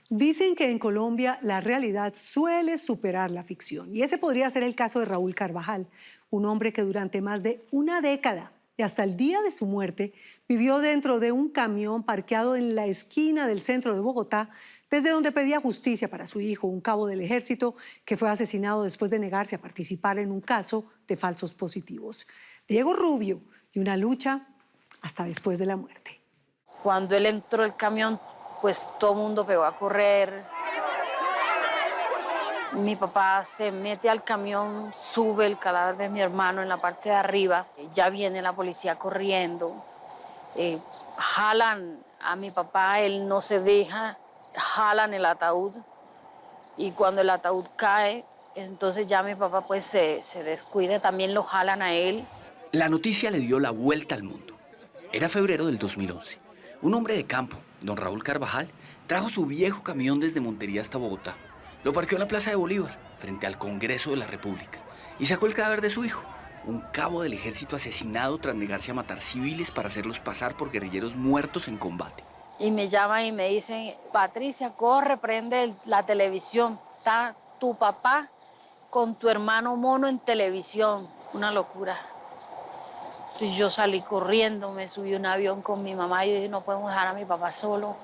Dicen que en Colombia la realidad suele superar la ficción. Y ese podría ser el caso de Raúl Carvajal, un hombre que durante más de una década y hasta el día de su muerte vivió dentro de un camión parqueado en la esquina del centro de Bogotá, desde donde pedía justicia para su hijo, un cabo del ejército que fue asesinado después de negarse a participar en un caso de falsos positivos. Diego Rubio y una lucha hasta después de la muerte. Cuando él entró el camión, pues todo el mundo pegó a correr. Mi papá se mete al camión, sube el cadáver de mi hermano en la parte de arriba. Ya viene la policía corriendo. Jalan a mi papá, él no se deja, jalan el ataúd. Y cuando el ataúd cae, entonces ya mi papá pues se descuida, también lo jalan a él. La noticia le dio la vuelta al mundo. Era febrero del 2011. Un hombre de campo, don Raúl Carvajal, trajo su viejo camión desde Montería hasta Bogotá. Lo parqueó en la Plaza de Bolívar, frente al Congreso de la República, y sacó el cadáver de su hijo, un cabo del ejército asesinado tras negarse a matar civiles para hacerlos pasar por guerrilleros muertos en combate. Y me llaman y me dicen, Patricia, corre, prende la televisión. Está tu papá con tu hermano Mono en televisión. Una locura. Y yo salí corriendo, me subí a un avión con mi mamá y dije, no podemos dejar a mi papá solo.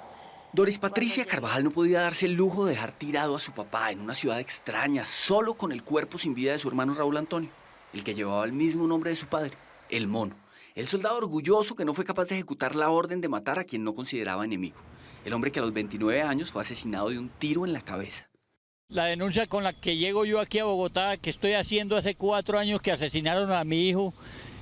Doris Patricia Carvajal no podía darse el lujo de dejar tirado a su papá en una ciudad extraña, solo con el cuerpo sin vida de su hermano Raúl Antonio, el que llevaba el mismo nombre de su padre, el Mono, el soldado orgulloso que no fue capaz de ejecutar la orden de matar a quien no consideraba enemigo, el hombre que a los 29 años fue asesinado de un tiro en la cabeza. La denuncia con la que llego yo aquí a Bogotá, que estoy haciendo hace 4 años que asesinaron a mi hijo,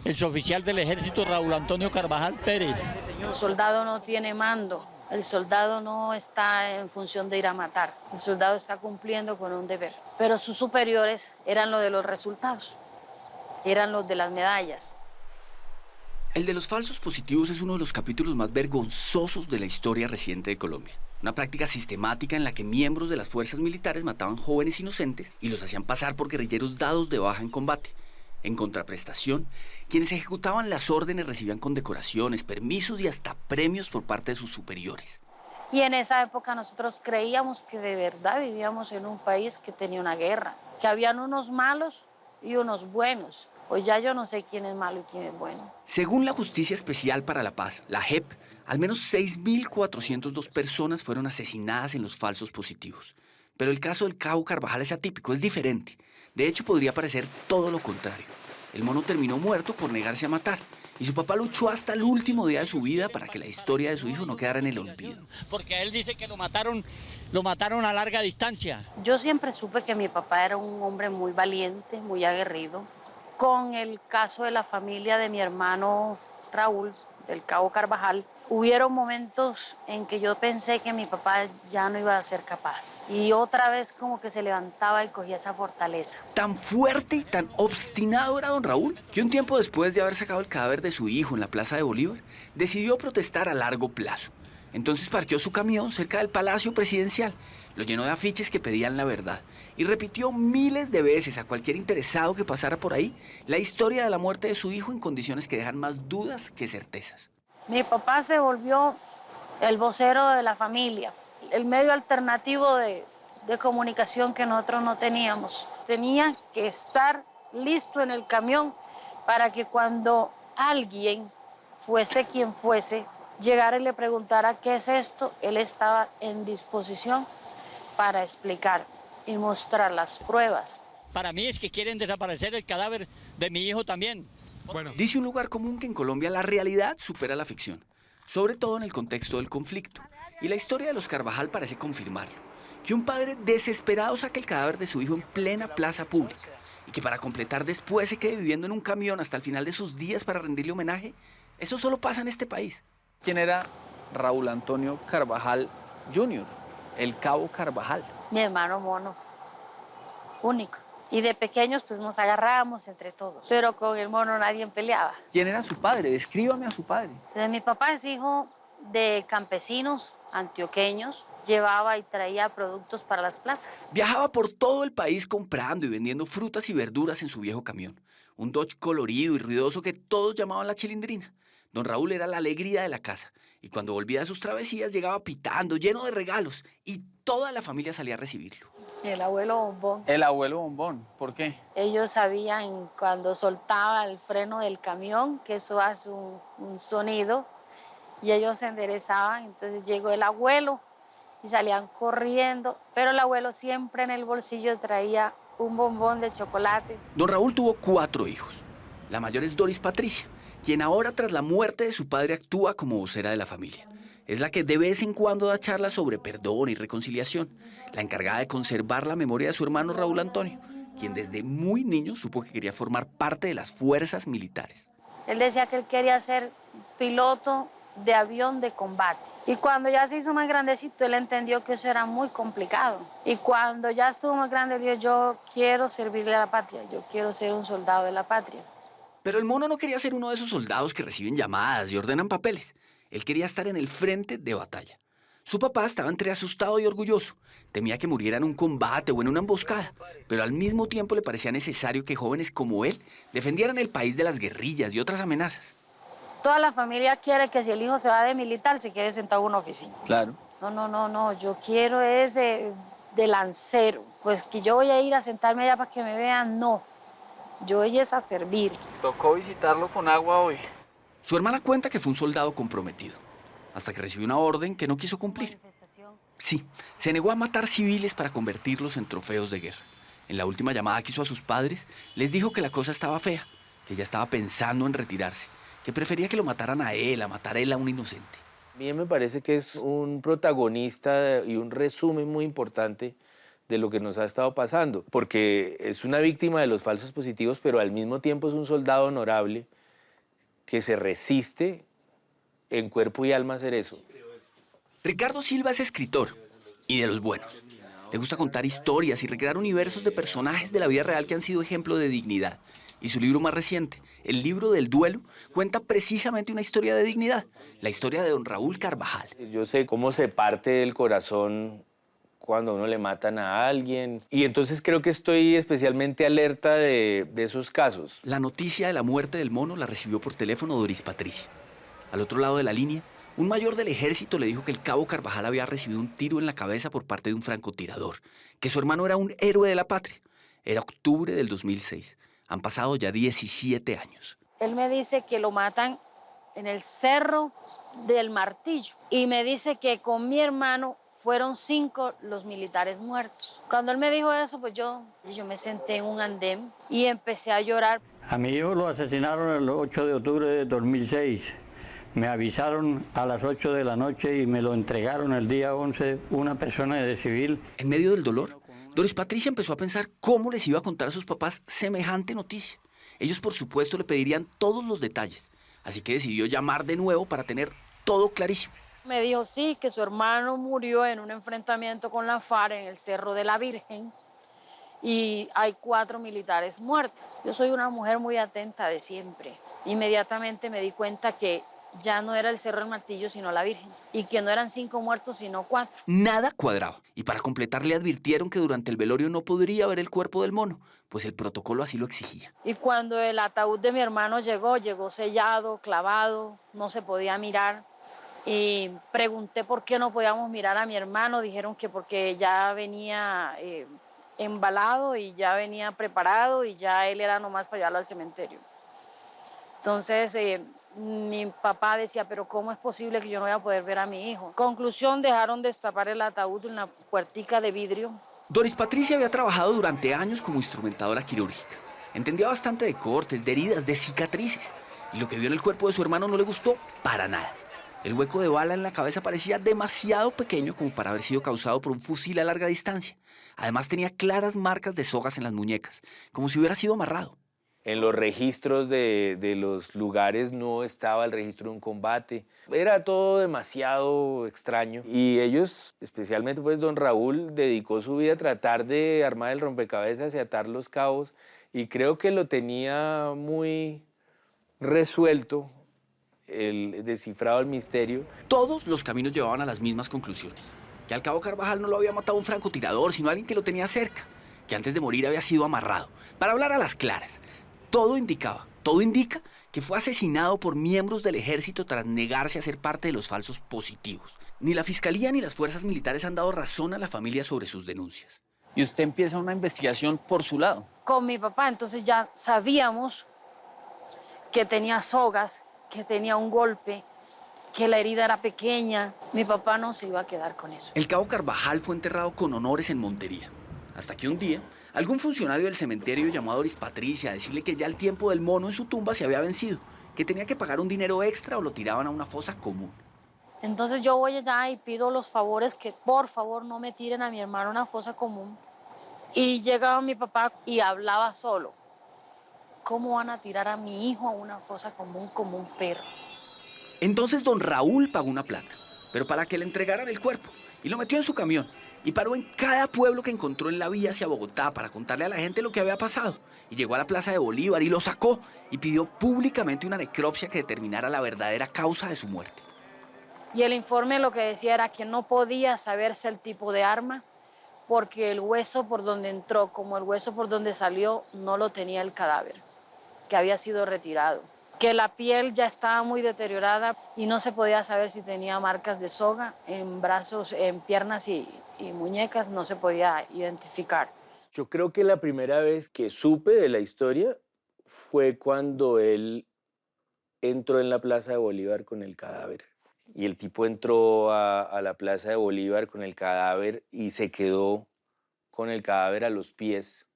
el suboficial del ejército Raúl Antonio Carvajal Pérez. El soldado no tiene mando, el soldado no está en función de ir a matar, el soldado está cumpliendo con un deber. Pero sus superiores eran los de los resultados, eran los de las medallas. El de los falsos positivos es uno de los capítulos más vergonzosos de la historia reciente de Colombia. Una práctica sistemática en la que miembros de las fuerzas militares mataban jóvenes inocentes y los hacían pasar por guerrilleros dados de baja en combate. En contraprestación, quienes ejecutaban las órdenes recibían condecoraciones, permisos y hasta premios por parte de sus superiores. Y en esa época nosotros creíamos que de verdad vivíamos en un país que tenía una guerra, que habían unos malos y unos buenos. Pues ya yo no sé quién es malo y quién es bueno. Según la Justicia Especial para la Paz, la JEP, al menos 6.402 personas fueron asesinadas en los falsos positivos. Pero el caso del cabo Carvajal es atípico, es diferente. De hecho, podría parecer todo lo contrario. El Mono terminó muerto por negarse a matar, y su papá luchó hasta el último día de su vida para que la historia de su hijo no quedara en el olvido. Porque él dice que lo mataron a larga distancia. Yo siempre supe que mi papá era un hombre muy valiente, muy aguerrido. Con el caso de la familia de mi hermano Raúl, del cabo Carvajal, hubieron momentos en que yo pensé que mi papá ya no iba a ser capaz. Y otra vez como que se levantaba y cogía esa fortaleza. Tan fuerte y tan obstinado era don Raúl, que un tiempo después de haber sacado el cadáver de su hijo en la Plaza de Bolívar, decidió protestar a largo plazo. Entonces parqueó su camión cerca del Palacio Presidencial, lo llenó de afiches que pedían la verdad y repitió miles de veces a cualquier interesado que pasara por ahí la historia de la muerte de su hijo en condiciones que dejan más dudas que certezas. Mi papá se volvió el vocero de la familia, el medio alternativo de comunicación que nosotros no teníamos. Tenía que estar listo en el camión para que cuando alguien, fuese quien fuese, llegara y le preguntara qué es esto, él estaba en disposición para explicar y mostrar las pruebas. Para mí es que quieren desaparecer el cadáver de mi hijo también. Bueno, dice un lugar común que en Colombia la realidad supera la ficción, sobre todo en el contexto del conflicto. Y la historia de los Carvajal parece confirmarlo. Que un padre desesperado saque el cadáver de su hijo en plena plaza pública y que para completar después se quede viviendo en un camión hasta el final de sus días para rendirle homenaje, eso solo pasa en este país. ¿Quién era Raúl Antonio Carvajal Jr., el cabo Carvajal? Mi hermano Mono, único. Y de pequeños pues nos agarrábamos entre todos, pero con el Mono nadie peleaba. ¿Quién era su padre? Descríbame a su padre. Entonces, mi papá es hijo de campesinos antioqueños, llevaba y traía productos para las plazas. Viajaba por todo el país comprando y vendiendo frutas y verduras en su viejo camión. Un Dodge colorido y ruidoso que todos llamaban la Chilindrina. Don Raúl era la alegría de la casa, Y cuando volvía de sus travesías llegaba pitando, lleno de regalos, y toda la familia salía a recibirlo. El abuelo Bombón. El abuelo Bombón, ¿por qué? Ellos sabían cuando soltaba el freno del camión que eso hace un sonido y ellos se enderezaban. Entonces llegó el abuelo y salían corriendo, pero el abuelo siempre en el bolsillo traía un bombón de chocolate. Don Raúl tuvo 4 hijos. La mayor es Doris Patricia, quien ahora tras la muerte de su padre actúa como vocera de la familia. Es la que de vez en cuando da charlas sobre perdón y reconciliación, la encargada de conservar la memoria de su hermano Raúl Antonio, quien desde muy niño supo que quería formar parte de las fuerzas militares. Él decía que él quería ser piloto de avión de combate. Y cuando ya se hizo más grandecito, él entendió que eso era muy complicado. Y cuando ya estuvo más grande, dijo, yo quiero servirle a la patria, yo quiero ser un soldado de la patria. Pero el mono no quería ser uno de esos soldados que reciben llamadas y ordenan papeles. Él quería estar en el frente de batalla. Su papá estaba entre asustado y orgulloso. Temía que muriera en un combate o en una emboscada, pero al mismo tiempo le parecía necesario que jóvenes como él defendieran el país de las guerrillas y otras amenazas. Toda la familia quiere que si el hijo se va de militar, se quede sentado en una oficina. Claro. No, yo quiero ese de lancero. Pues que yo voy a ir a sentarme allá para que me vean, no. Yo voy a servir. Tocó visitarlo con agua hoy. Su hermana cuenta que fue un soldado comprometido, hasta que recibió una orden que no quiso cumplir. Sí, se negó a matar civiles para convertirlos en trofeos de guerra. En la última llamada que hizo a sus padres, les dijo que la cosa estaba fea, que ya estaba pensando en retirarse, que prefería que lo mataran a matar él a un inocente. A mí me parece que es un protagonista y un resumen muy importante de lo que nos ha estado pasando, porque es una víctima de los falsos positivos, pero al mismo tiempo es un soldado honorable que se resiste en cuerpo y alma a hacer eso. Ricardo Silva es escritor, y de los buenos. Le gusta contar historias y recrear universos de personajes de la vida real que han sido ejemplo de dignidad. Y su libro más reciente, El libro del duelo, cuenta precisamente una historia de dignidad, la historia de don Raúl Carvajal. Yo sé cómo se parte el corazón cuando a uno le matan a alguien, y entonces creo que estoy especialmente alerta de esos casos. La noticia de la muerte del mono la recibió por teléfono Doris Patricia. Al otro lado de la línea, un mayor del ejército le dijo que el cabo Carvajal había recibido un tiro en la cabeza por parte de un francotirador, que su hermano era un héroe de la patria. Era octubre del 2006. Han pasado ya 17 años. Él me dice que lo matan en el Cerro del Martillo y me dice que con mi hermano fueron 5 los militares muertos. Cuando él me dijo eso, pues yo me senté en un andén y empecé a llorar. A mi hijo lo asesinaron el 8 de octubre de 2006. Me avisaron a las 8 de la noche y me lo entregaron el día 11 una persona de civil. En medio del dolor, Doris Patricia empezó a pensar cómo les iba a contar a sus papás semejante noticia. Ellos, por supuesto, le pedirían todos los detalles, así que decidió llamar de nuevo para tener todo clarísimo. Me dijo, sí, que su hermano murió en un enfrentamiento con la FARC en el Cerro de la Virgen y hay 4 militares muertos. Yo soy una mujer muy atenta de siempre. Inmediatamente me di cuenta que ya no era el Cerro del Martillo, sino la Virgen, y que no eran 5 muertos, sino 4. Nada cuadraba, y para completar le advirtieron que durante el velorio no podría ver el cuerpo del mono, pues el protocolo así lo exigía. Y cuando el ataúd de mi hermano llegó sellado, clavado, no se podía mirar. Y pregunté por qué no podíamos mirar a mi hermano. Dijeron que porque ya venía embalado y ya venía preparado y ya él era nomás para llevarlo al cementerio. Entonces mi papá decía, pero ¿cómo es posible que yo no voy a poder ver a mi hijo? Conclusión, dejaron destapar el ataúd en la puertica de vidrio. Doris Patricia había trabajado durante años como instrumentadora quirúrgica. Entendía bastante de cortes, de heridas, de cicatrices. Y lo que vio en el cuerpo de su hermano no le gustó para nada. El hueco de bala en la cabeza parecía demasiado pequeño como para haber sido causado por un fusil a larga distancia. Además tenía claras marcas de sogas en las muñecas, como si hubiera sido amarrado. En los registros de los lugares no estaba el registro de un combate. Era todo demasiado extraño. Y ellos, especialmente pues don Raúl, dedicó su vida a tratar de armar el rompecabezas y atar los cabos. Y creo que lo tenía muy resuelto, el descifrado del misterio. Todos los caminos llevaban a las mismas conclusiones. Que al cabo Carvajal no lo había matado un francotirador, sino alguien que lo tenía cerca. Que antes de morir había sido amarrado. Para hablar a las claras, todo indicaba Todo indica que fue asesinado por miembros del ejército tras negarse a ser parte de los falsos positivos. Ni la fiscalía ni las fuerzas militares han dado razón a la familia sobre sus denuncias. Y usted empieza una investigación por su lado. Con mi papá, entonces ya sabíamos que tenía sogas, que tenía un golpe, que la herida era pequeña. Mi papá no se iba a quedar con eso. El cabo Carvajal fue enterrado con honores en Montería. Hasta que un día, algún funcionario del cementerio llamó a Doris Patricia a decirle que ya el tiempo del mono en su tumba se había vencido, que tenía que pagar un dinero extra o lo tiraban a una fosa común. Entonces yo voy allá y pido los favores que por favor no me tiren a mi hermano a una fosa común. Y llegaba mi papá y hablaba solo. ¿Cómo van a tirar a mi hijo a una fosa común como un perro? Entonces don Raúl pagó una plata, pero para que le entregaran el cuerpo, y lo metió en su camión, y paró en cada pueblo que encontró en la vía hacia Bogotá para contarle a la gente lo que había pasado. Y llegó a la Plaza de Bolívar y lo sacó, y pidió públicamente una necropsia que determinara la verdadera causa de su muerte. Y el informe lo que decía era que no podía saberse el tipo de arma porque el hueso por donde entró como el hueso por donde salió no lo tenía el cadáver, que había sido retirado. Que la piel ya estaba muy deteriorada y no se podía saber si tenía marcas de soga en brazos, en piernas y muñecas, no se podía identificar. Yo creo que la primera vez que supe de la historia fue cuando él entró en la Plaza de Bolívar con el cadáver. Y el tipo entró a la Plaza de Bolívar con el cadáver y se quedó con el cadáver a los pies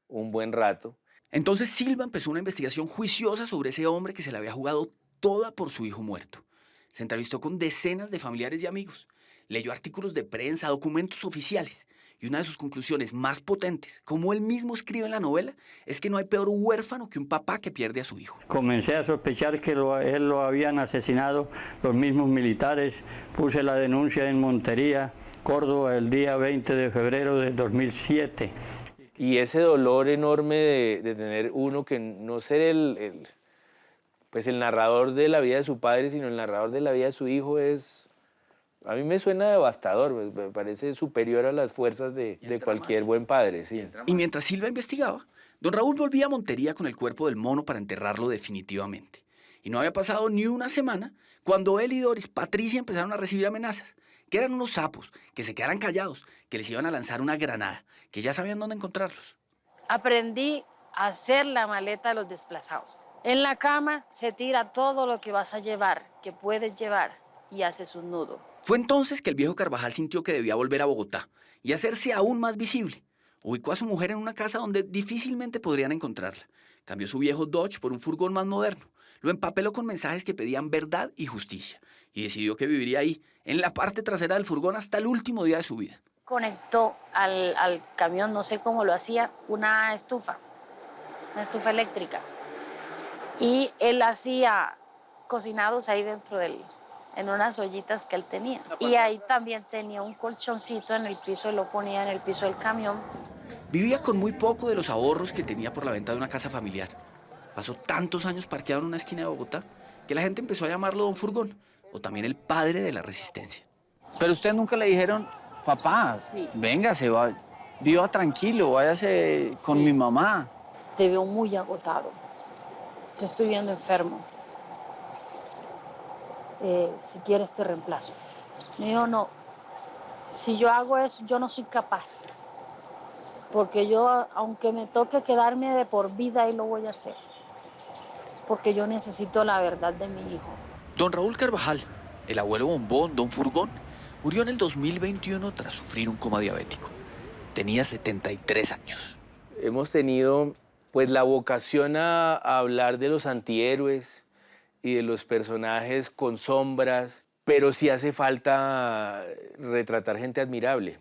un buen rato. Entonces Silva empezó una investigación juiciosa sobre ese hombre que se la había jugado toda por su hijo muerto. Se entrevistó con decenas de familiares y amigos. Leyó artículos de prensa, documentos oficiales. Y una de sus conclusiones más potentes, como él mismo escribe en la novela, es que no hay peor huérfano que un papá que pierde a su hijo. Comencé a sospechar que él lo habían asesinado los mismos militares. Puse la denuncia en Montería, Córdoba, el día 20 de febrero de 2007. Y ese dolor enorme de tener uno que no ser el narrador de la vida de su padre, sino el narrador de la vida de su hijo a mí me suena devastador, me parece superior a las fuerzas de cualquier buen padre. Sí. Y mientras Silva investigaba, don Raúl volvía a Montería con el cuerpo del mono para enterrarlo definitivamente. Y no había pasado ni una semana cuando él y Doris Patricia empezaron a recibir amenazas, que eran unos sapos, que se quedaran callados, que les iban a lanzar una granada, que ya sabían dónde encontrarlos. Aprendí a hacer la maleta de los desplazados. En la cama se tira todo lo que vas a llevar, que puedes llevar, y haces un nudo. Fue entonces que el viejo Carvajal sintió que debía volver a Bogotá y hacerse aún más visible. Ubicó a su mujer en una casa donde difícilmente podrían encontrarla. Cambió su viejo Dodge por un furgón más moderno. Lo empapeló con mensajes que pedían verdad y justicia. Y decidió que viviría ahí, en la parte trasera del furgón, hasta el último día de su vida. Conectó al camión, no sé cómo lo hacía, una estufa eléctrica. Y él hacía cocinados ahí dentro en unas ollitas que él tenía. Y ahí también tenía un colchoncito en el piso, lo ponía en el piso del camión. Vivía con muy poco de los ahorros que tenía por la venta de una casa familiar. Pasó tantos años parqueado en una esquina de Bogotá que la gente empezó a llamarlo Don Furgón, o también el padre de la resistencia. Pero ustedes nunca le dijeron, papá, Sí. véngase, viva tranquilo, váyase con mi mamá. Te veo muy agotado. Te estoy viendo enfermo. Si quieres te reemplazo. Me dijo, no, si yo hago eso, yo no soy capaz. Porque yo, aunque me toque quedarme de por vida, ahí lo voy a hacer. Porque yo necesito la verdad de mi hijo. Don Raúl Carvajal, el abuelo bombón, Don Furgón, murió en el 2021 tras sufrir un coma diabético. Tenía 73 años. Hemos tenido pues la vocación a hablar de los antihéroes y de los personajes con sombras, pero sí hace falta retratar gente admirable,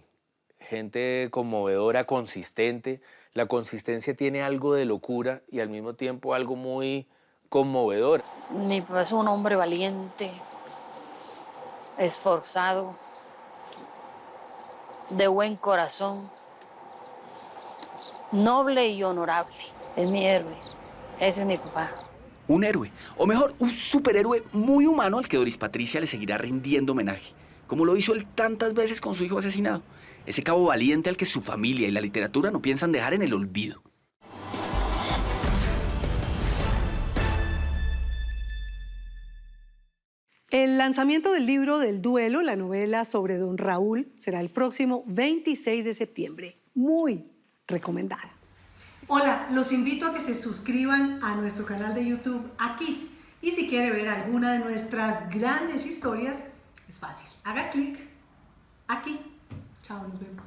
gente conmovedora, consistente. La consistencia tiene algo de locura y al mismo tiempo algo muy conmovedor. Mi papá es un hombre valiente, esforzado, de buen corazón, noble y honorable. Es mi héroe. Ese es mi papá. Un héroe, o mejor, un superhéroe muy humano al que Doris Patricia le seguirá rindiendo homenaje, como lo hizo él tantas veces con su hijo asesinado. Ese cabo valiente al que su familia y la literatura no piensan dejar en el olvido. El lanzamiento del libro del duelo, la novela sobre don Raúl, será el próximo 26 de septiembre. Muy recomendada. Hola, los invito a que se suscriban a nuestro canal de YouTube aquí. Y si quiere ver alguna de nuestras grandes historias, es fácil. Haga clic aquí. Chao, nos vemos.